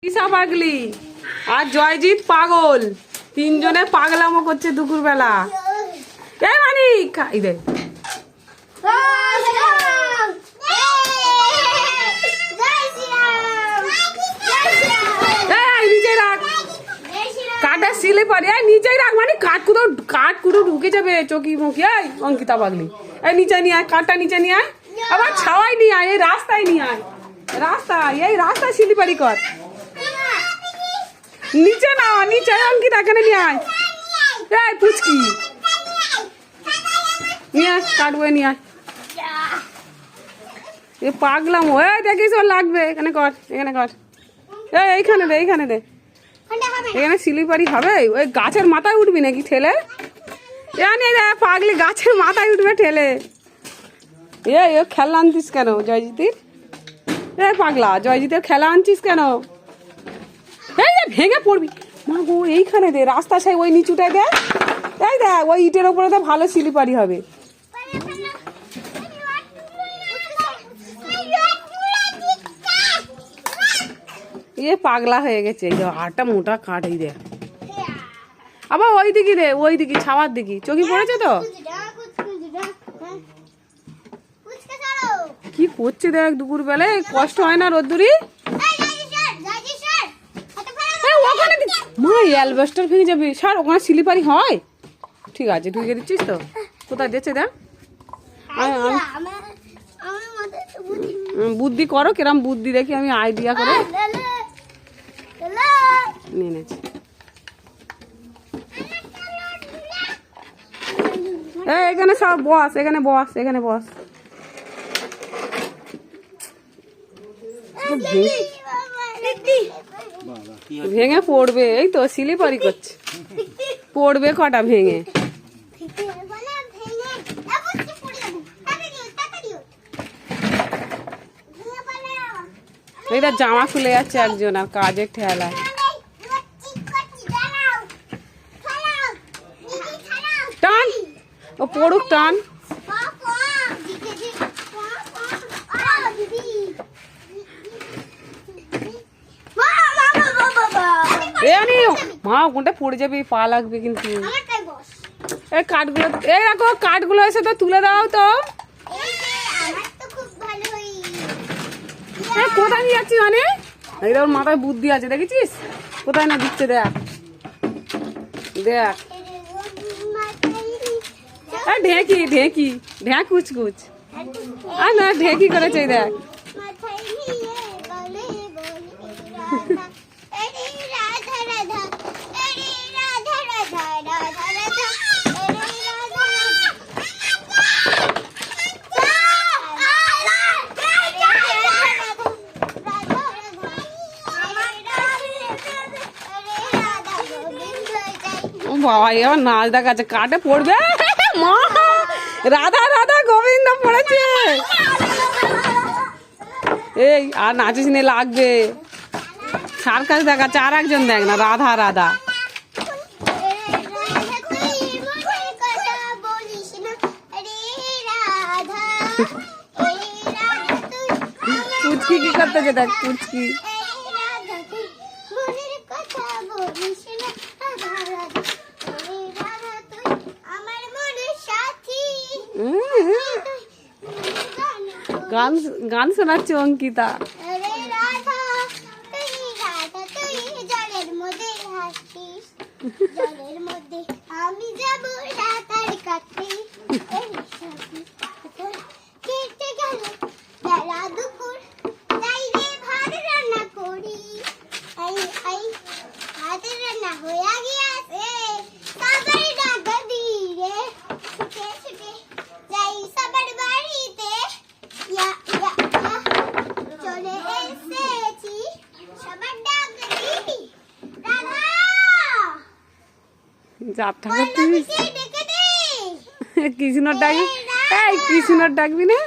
ঈশা পাগলি আর জয়জিৎ পাগল, তিনজনে পাগলামো করছে দুপুর বেলা। এই মানিক এই দে, নিচে রাখ কাঠের স্লিপার, নিচে রাখ, মানে কাঠ কুটো ঢুকে যাবে চকি মুখি। এই অঙ্কিতা পাগলি, এই নিচে নিয়ে আয়, কাঠটা নিচে নিয়ে আয়, আবার ছাওয়াই নিয়ে আয়, এই রাস্তায় নিয়ে আয়, রাস্তায় স্লিপারি কর। নিচে না, নিচে অঙ্কিতা এখানে নিয়ে আয়, এই পুচকি নিয়ে আয়, কাটবো নিয়ে আয়। এ পাগলাম, ওই দেখিস ওর লাগবে, এখানে কর, এখানে কর, এইখানে দে, এইখানে দে, এখানে স্লিপারি হবে। ওই গাছের মাথায় উঠবি নাকি ঠেলে? জানি রে পাগলি, গাছের মাথায় উঠবে ঠেলে। এই ও খেলা আনছিস কেন জয়জিতের? এ পাগলা, জয়জিতের খেলা আনছিস কেন? এই যে ভেঙে পড়বি মা গো, এইখানে দে, রাস্তা সাই ওই নিচুটায় দে, এই দেখ ওই ইটের ওপরে তো ভালো স্লিপারি হবে। এ পাগলা হয়ে গেছে, আটটা মোটা কাঠ, এই দে আবার ওই দিকে দে, ওই দিকে ছাওয়ার দিকে চোখে পড়েছে তো। কি করছে দেখ দুপুর বেলায়, কষ্ট হয় না রোদ্দুরি? মা অ্যালবেস্টার ভেঙে যাবে, স্যার ওখানে স্লিপারি হয়। ঠিক আছে ঢুকে দিচ্ছিস তো, কোথায় দিচ্ছে দেখ। বুদ্ধি করো, কিরম বুদ্ধি দেখি আমি আইডিয়া করে নিয়ে নিয়েছি। এখানে সব বস, এখানে বস, এখানে বস। ভেঙে পড়বে, এই তো স্লিপারি করছে, পড়বে কটা ভেঙে। এটা জামা খুলে যাচ্ছে একজন, আর কাজের ঠেলা। টান, ও পড়ুক, টান। মা কোনটা পড়ে যাবে, পা লাগবে কিন্তু। এই কাঠগুলো, এই দেখো কাঠগুলো এসে তো তুলে দাও তো। কোথায় নিয়ে যাচ্ছি মানে? এটা ওর মাথায় বুদ্ধি আছে, দেখেছিস কোথায় না দিচ্ছে, দেখ দেখ। ঢেঁকি ঢেঁকি ঢ্যাঁ কুচকুচ, আর না ঢেঁকি করেছে, দেখ। বাবা এবার নাচ দেখাচ্ছে, কাটে পড়বে। মা রাধা রাধা গোবিন্দ পড়েছে। এই আর নাচিস নে, লাগবে। সার্কাস দেখাচ্ছে, আর একজন দেখ না, রাধা রাধা। পুচকি কি করতেছে দেখ, পুচকি। গান শোনাচ্ছে অঙ্কিতা। কৃষ্ণর ডাকবি, এই কৃষ্ণর ডাকবি না।